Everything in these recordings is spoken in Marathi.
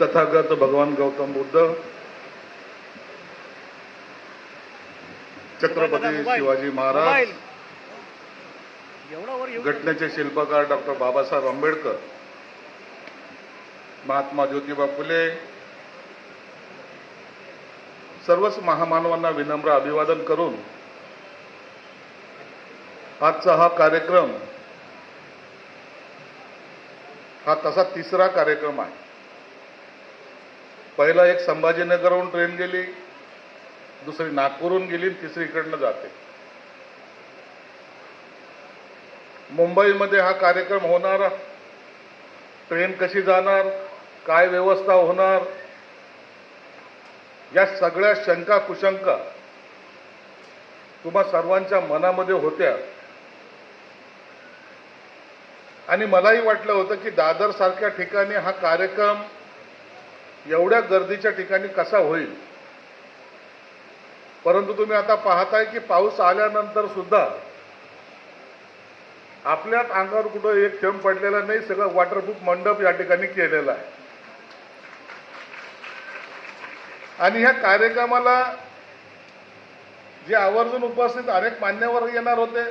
तथागत भगवान गौतम बुद्ध, छत्रपती शिवाजी महाराज, घटनेचे शिल्पकार डॉक्टर बाबासाहेब आंबेडकर, महात्मा ज्योतिबा फुले, सर्वच महामानवांना विनम्र अभिवादन करून आजचा हा कार्यक्रम हा तसा तिसरा कार्यक्रम आहे. पहिला एक संभाजीनगरहून ट्रेन गेली, दुसरी नागपूरहून गेली, तिसरी इकडनं जाते. मुंबईमध्ये हा कार्यक्रम होणार, ट्रेन कशी जाणार, काय व्यवस्था होणार, या सगळ्या शंका कुशंका तुम्हा सर्वांच्या मनामध्ये होत्या. आणि मलाही वाटलं होतं की दादर सारख्या ठिकाणी हा कार्यक्रम एवढ्या गर्दीच्या ठिकाणी कसा होईल. परंतु तुम्ही आता पाहताय की पाऊस आल्यानंतर सुद्धा आपल्याच अंगावर कुठं एक थेंब पडलेला नाही. सगळं वॉटरप्रूफ मंडप या ठिकाणी केलेला आहे. आणि ह्या कार्यक्रमाला जे आवर्जून उपस्थित अनेक मान्यवर येणार होते,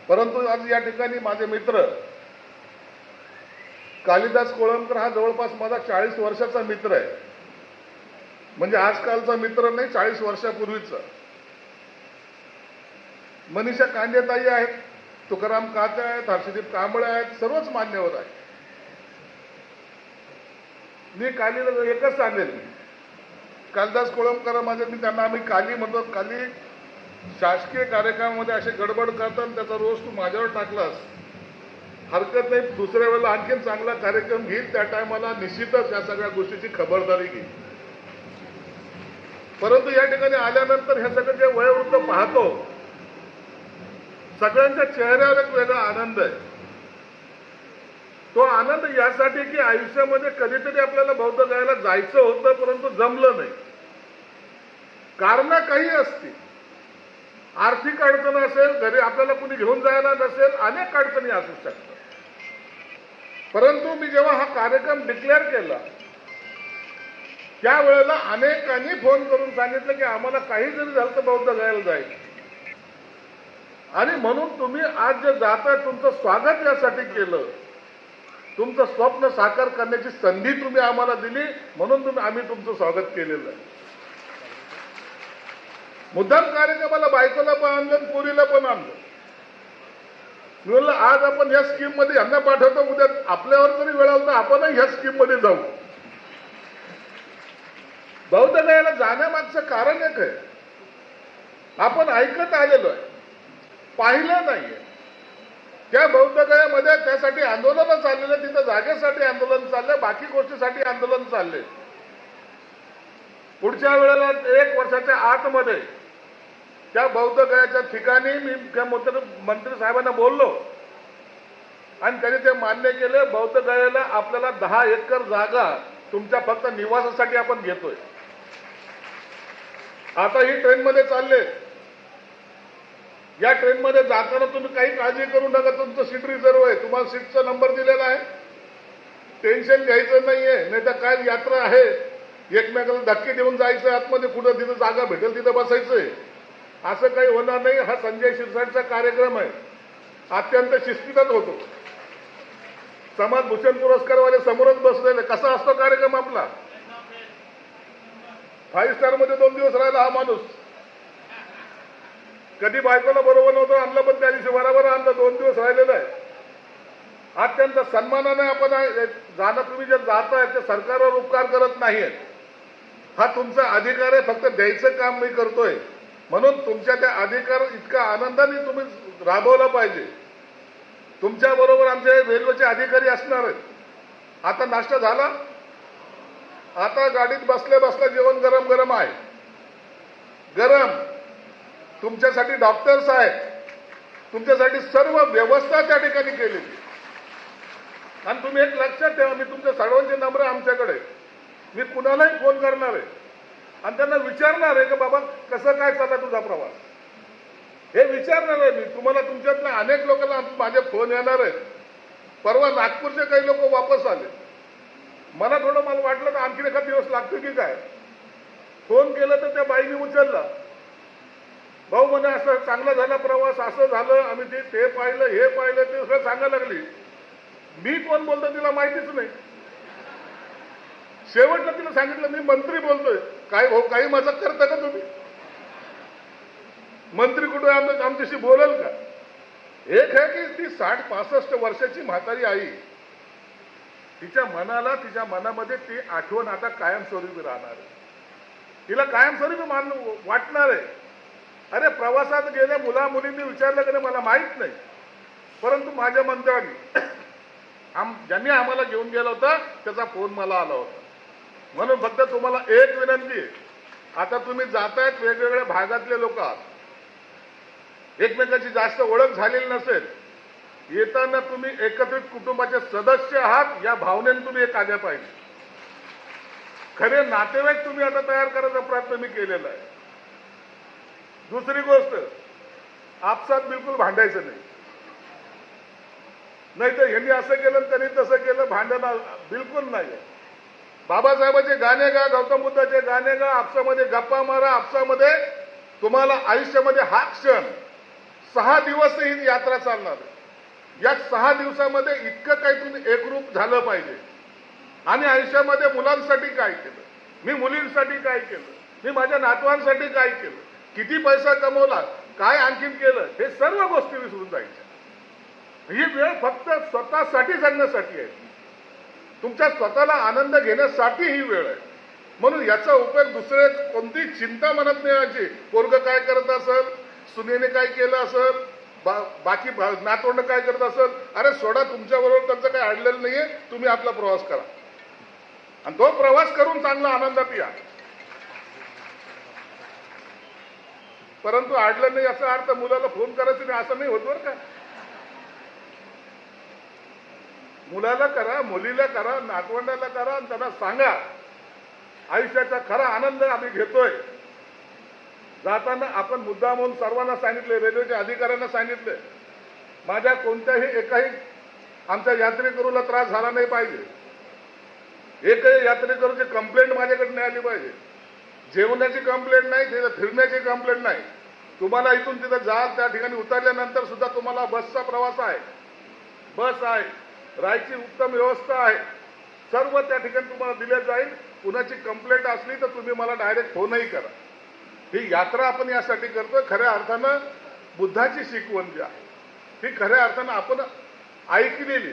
परंतु आज या ठिकाणी माझे मित्र कालिदास कोळंबकर हा जवळपास माझा 40 वर्षाचा मित्र आहे. म्हणजे आजकालचा मित्र नाही, 40 वर्षापूर्वीचा. मनीषा कांदेताई आहेत, तुकाराम काते आहेत, हर्षदीप कांबळे आहेत, सर्वच मान्यवर आहेत. मी कालीला एकच सांगेन, कालिदास कोळंबकर माझे, मी त्यांना आम्ही काली म्हणतो. काली शासकीय कार्यक्रमामध्ये असे गडबड करतात, त्याचा रोष तू माझ्यावर टाकलास, हरकत नाही, दुसऱ्या वेळेला आणखीन चांगला कार्यक्रम घेईल, त्या टायमाला निश्चितच या सगळ्या गोष्टीची खबरदारी घेईल. परंतु या ठिकाणी आल्यानंतर हे सगळं जे वयोवृद्ध पाहतो, सगळ्यांच्या चेहऱ्यावर एक वेगळा आनंद आहे. तो आनंद यासाठी की आयुष्यामध्ये कधीतरी आपल्याला बौद्ध गयाला जायचं होतं, परंतु जमलं नाही. कारणं काही असतील, आर्थिक अडचण असेल, घरी आपल्याला कुणी घेऊन जायला नसेल, अनेक अडचणी असू शकतात. परंतु मी जेव्हा हा कार्यक्रम डिक्लेअर केला, त्यावेळेला अनेकांनी फोन करून सांगितलं की आम्हाला काही जरी झालं तर बौद्ध गयाला जायचं. आणि म्हणून तुम्ही आज जे जाताय, तुमचं स्वागत यासाठी केलं, तुमचं स्वप्न साकार करण्याची संधी तुम्ही आम्हाला दिली, म्हणून आम्ही तुमचं स्वागत केलेलं आहे. मुद्दाम कार्यक्रमाला बायकोला पण आणलं, पोरीला पण आणलं. मी म्हणलं आज आपण ह्या स्कीम मध्ये यांना पाठवतो, उद्या आपल्यावर जरी वेळ आला तर आपणही ह्या स्कीम मध्ये जाऊ. बौद्ध गयाला जाण्यामागचं कारण एक आहे, आपण ऐकत आलेलो आहे, पाहिलं नाहीये. त्या बौद्ध गयामध्ये त्यासाठी आंदोलन चाललेलं, तिथं जागेसाठी आंदोलन चाललंय, बाकी गोष्टीसाठी आंदोलन चालले. पुढच्या वेळेला 1 वर्षाच्या आतमध्ये त्या बौद्ध गयाच्या ठिकाणी मी मंत्री साहेबांना बोललो आणि त्यांनी ते मान्य केले. बौद्ध गयाला आपल्याला 10 एकर जागा तुमच्या फक्त निवासासाठी आपण घेतोय. आता ही ट्रेनमध्ये चालले, या ट्रेनमध्ये जाताना तुम्ही काही काळजी करू नका, तुमचं सीट रिझर्व आहे, तुम्हाला सीटचा नंबर दिलेला आहे, टेन्शन घ्यायचं नाहीये. नाही तर काय यात्रा आहे, एकमेकाला धक्के देऊन जायचं आतमध्ये, कुठं तिथं जागा भेटेल तिथं बसायचंय, असं काही होणार नाही. हा संजय शिरसाटचा कार्यक्रम आहे, अत्यंत शिस्तीतच होतो. समाजभूषण पुरस्कारवाले समोरच बसलेले. कसा असतो कार्यक्रम आपला, 5 स्टार मध्ये 2 दिवस राहिला हा माणूस. कधी बायकोला बरोबर नव्हतं आणलं, पण त्या दिवशी बरोबर आणलं, 2 दिवस राहिलेलं आहे. अत्यंत सन्मानाने आपण जाणं. तुम्ही जे जाताय ते सरकारवर उपकार करत नाहीये, हा तुमचा अधिकार आहे, फक्त द्यायचं काम मी करतोय. म्हणून तुमच्या त्या अधिकार इतका आनंदाने तुम्ही राबवला पाहिजे. तुमच्या बरोबर आमचे रेल्वेचे अधिकारी असणार आहेत. आता नाश्ता झाला, आता गाडीत बसल्या बसल्या जेवण गरम गरम आहे, गरम. तुमच्यासाठी डॉक्टर्स आहेत, तुमच्यासाठी सर्व व्यवस्था त्या ठिकाणी केलेली. आणि तुम्ही एक लक्षात ठेवा, मी तुमच्या सर्वांचे नंबर आमच्याकडे, मी कुणालाही फोन करणार आहे आणि त्यांना विचारणार आहे की बाबा कसं काय चालला तुझा प्रवास, हे विचारणार आहे मी तुम्हाला. तुमच्यातल्या अनेक लोकांना माझे फोन येणार आहेत. परवा नागपूरचे काही लोक वापस आले, मला वाटलं तर आणखीन एखाद दिवस लागतो की काय. फोन केला तर त्या बाईने उचलला. भाऊ म्हणे असं चांगला झाला प्रवास, असं झालं, आम्ही ते पाहिलं, हे पाहिलं, ते सगळं सांगायला लागली. मी कोण बोलतो तिला माहितीच नाही. शेवटला तिला सांगितलं मी मंत्री बोलतोय. काय भाऊ काही मजाक करता का तुम्ही? मंत्री कुठे आमच्याशी बोलल का? एक आहे की ती 60-65 वर्षाची म्हातारी आई, तिच्या मनामध्ये ती आठवण आता कायमस्वरूपी राहणार आहे. तिला कायमस्वरूपी वाटणार आहे. अरे प्रवासात गेल्या मुला मुलींनी विचारलं की मला माहित नाही, परंतु माझ्या मंत्र्यांनी ज्यांनी आम्हाला घेऊन गेला होता त्याचा फोन मला आला होता. म्हणून फक्त तुम्हाला एक विनंती आहे, आता तुम्ही जातायत वेगवेगळ्या भागातले लोक आहात, एकमेकांची जास्त ओळख झालेली नसेल, येताना तुम्ही एकत्रित कुटुंबाचे सदस्य आहात या भावनेने तुम्ही एक आल्या पाहिजे. खरे नातेवाईक तुम्ही आता तयार करायचा प्रयत्न मी केलेला आहे. दुसरी गोष्ट, आपसात बिलकुल भांडायचं नाही. नाहीतर यांनी असं केलं त्यांनी तसं केलं, भांडण बिलकुल नाही. बाबासाहेबांचे गाणे गा, गौतम बुद्धाचे गाणे गा, आपसामध्ये गप्पा मारा. आपसामध्ये तुम्हाला आयुष्यामध्ये हा क्षण 6 दिवस ही यात्रा चालणार आहे. या 6 दिवसामध्ये इतकं काही तुम्ही एकरूप झालं पाहिजे. आणि आयुष्यामध्ये मुलांसाठी काय केलं, मी मुलींसाठी काय केलं, मी माझ्या नातवांसाठी काय केलं, किती पैसा कमवला, काय आणखीन केलं, हे सर्व गोष्टी विसरून जायच्या. ही वेळ फक्त स्वतःसाठी जगण्यासाठी आहे. तुमच्या स्वतःला आनंद घेण्यासाठी ही वेळ आहे. म्हणून याचा उपयोग दुसरे कोणती चिंता मनात नाही याची. पोरगं काय करत असेल, सुनेने काय केलं असेल, बाकी नातवंड काय करत असेल, अरे सोडा, तुमच्याबरोबर त्यांचं काही अडलेलं नाहीये. तुम्ही आपला प्रवास करा आणि तो प्रवास करून चांगला आनंदात या. परंतु अडलं नाही याचा अर्थ मुलाला फोन करायचं नाही असं नाही होत बरं का. मुलाला करा, मुलीला करा, नातवंडाला करा आणि त्यांना सांगा आयुष्याचा खरा आनंद आम्ही घेतोय. जाताना आपण मुद्दा म्हणून सर्वांना सांगितले, रेल्वेच्या अधिकाऱ्यांना सांगितले, माझ्या कोणत्याही एकाही आमच्या यात्रेकरूला त्रास झाला नाही पाहिजे. एकही यात्रेकरूची कंप्लेंट माझ्याकडे नाही आली पाहिजे. जेवणाची कंप्लेंट नाही, तिथं फिरण्याची कंप्लेंट नाही. तुम्हाला इथून तिथं जाल, त्या ठिकाणी उतरल्यानंतर सुद्धा तुम्हाला बसचा प्रवास आहे, बस आहे, राहायची उत्तम व्यवस्था आहे, सर्व त्या ठिकाणी तुम्हाला दिले जाईल. कुणाची कंप्लेंट असली तर तुम्ही मला डायरेक्ट फोनही करा. ही यात्रा आपण यासाठी करतोय, खऱ्या अर्थानं बुद्धाची शिकवण जी आहे ही खऱ्या अर्थानं आपण ऐकलेली.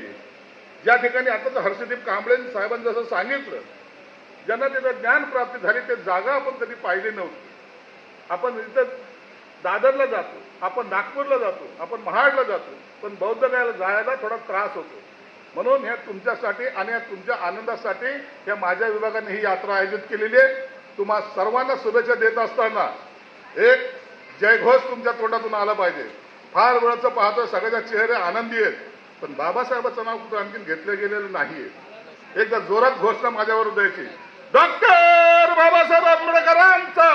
ज्या ठिकाणी आता हर्षदीप कांबळे साहेबांनी जसं सांगितलं, ज्यांना त्याचं ज्ञान प्राप्ती झाली ते जागा आपण कधी पाहिली नव्हती. आपण इथं दादरला जातो, आपण नागपूरला जातो, आपण महाडला जातो, पण बौद्ध गयाला जायला थोडा त्रास होतो. म्हणून ह्या तुमच्यासाठी आणि या तुमच्या आनंदासाठी या माझ्या विभागाने ही यात्रा आयोजित केलेली आहे. तुम्हा सर्वांना शुभेच्छा देत असताना एक जयघोष तुमच्या तोंडातून आला पाहिजे. फार वेळाचं पाहतो सगळ्याच्या चेहरे आनंदी आहेत, पण बाबासाहेबांचं नाव कुठं आणखीन घेतलं गेलेलं नाहीये. एकदा जोरात घोषणा माझ्यावर द्यायची, डॉक्टर बाबासाहेब आंबेडकरांचा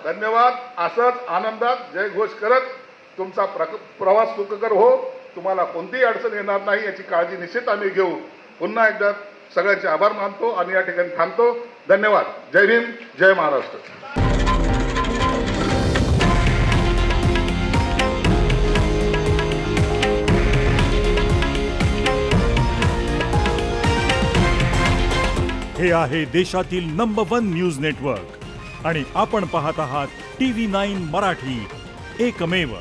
धन्यवाद. असंच आनंदात जयघोष करत तुमचा प्रवास सुखकर हो. तुम्हाला कोणतीही अडचण येणार नाही याची काळजी निश्चित आम्ही घेऊ. पुन्हा एकदा सगळ्यांचे आभार मानतो आणि या ठिकाणी थांबतो. धन्यवाद. जय हिंद, जय महाराष्ट्र. हे आहे देशातील नंबर 1 न्यूज नेटवर्क आणि आपण पाहत आहात TV9 मराठी, एकमेव.